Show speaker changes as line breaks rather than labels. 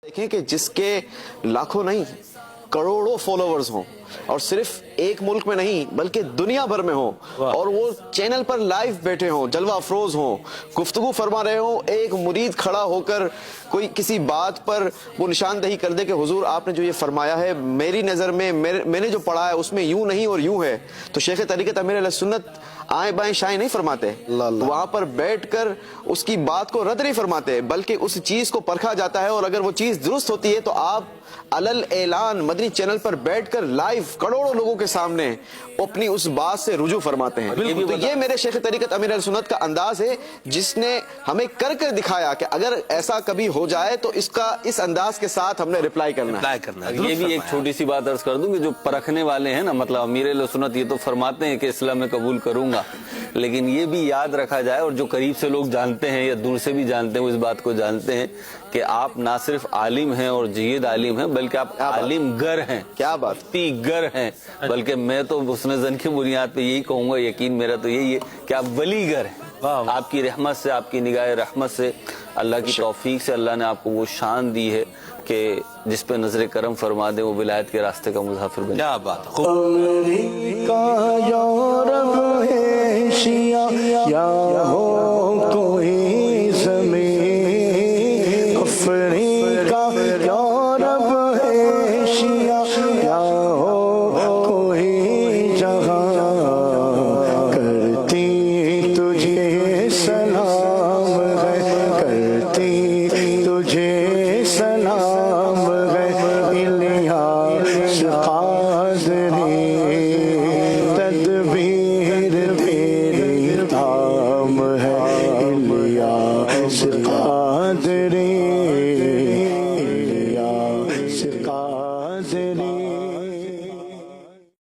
देखें कि जिसके लाखों नहीं करोड़ों फॉलोवर्स हों और सिर्फ एक मुल्क में नहीं बल्कि दुनिया भर में हों और वो चैनल पर लाइव बैठे हों, जलवा अफरोज हों, गुफ्तगू फरमा रहे हों, एक मुरीद खड़ा होकर कोई किसी बात पर वो निशानदही कर दे कि हुजूर आपने जो ये फरमाया है मेरी नज़र में मैंने जो पढ़ा है उसमें यूं नहीं और यूं है, तो शेख तरीक़त अमीर अहले सुन्नत आए बाएं शाएं नहीं फरमाते, वहां पर बैठकर उसकी बात को रद्द नहीं फरमाते बल्कि उस चीज को परखा जाता है और अगर वो चीज दुरुस्त होती है तो आप अलल ऐलान मदनी चैनल पर बैठकर लाइव करोड़ों लोगों के सामने अपनी उस बात से रुजू फरमाते हैं। तो ये मेरे शेख तरीक़त अमीर अहले सुन्नत का अंदाज है जिसने हमें कर कर दिखाया कि अगर ऐसा कभी हो जाए तो इसका इस अंदाज के साथ हमने रिप्लाई करना है।
ये भी एक छोटी सी बात अर्ज कर दूं कि जो परखने वाले हैं ना, मतलब अमीर अहले सुन्नत ये तो फरमाते हैं कि इस्लाम में कबूल करूंगा, लेकिन ये भी याद रखा जाए और जो करीब से लोग जानते हैं या दूर से भी जानते हैं वो इस बात को जानते हैं कि आप ना सिर्फ आलिम हैं और जय्यद आलिम हैं बल्कि आप आलिम गर हैं। क्या बात, गर हैं। बल्कि मैं तो हुस्न ज़न की बुनियाद पे यही कहूंगा, यकीन मेरा तो यही है कि आप वली गर हैं। आपकी रहमत से, आपकी निगाह रहमत से, अल्लाह की तौफीक से अल्लाह ने आपको वो शान दी है कि जिस पे नजर करम फरमा दे वो विलायत के रास्ते का मुसाफिर बने। क्या बात है।
अमेरिका यूरोप एशिया या हो कोई ज़मीन, अफ्रीका यूरोप एशिया या हो कोई जहां, करती तुझे सलाम है, करती तुझे सलाम है इलियास कादरी, तदबीर मेरी ताम है इलियास कादरी, इलियास कादरी।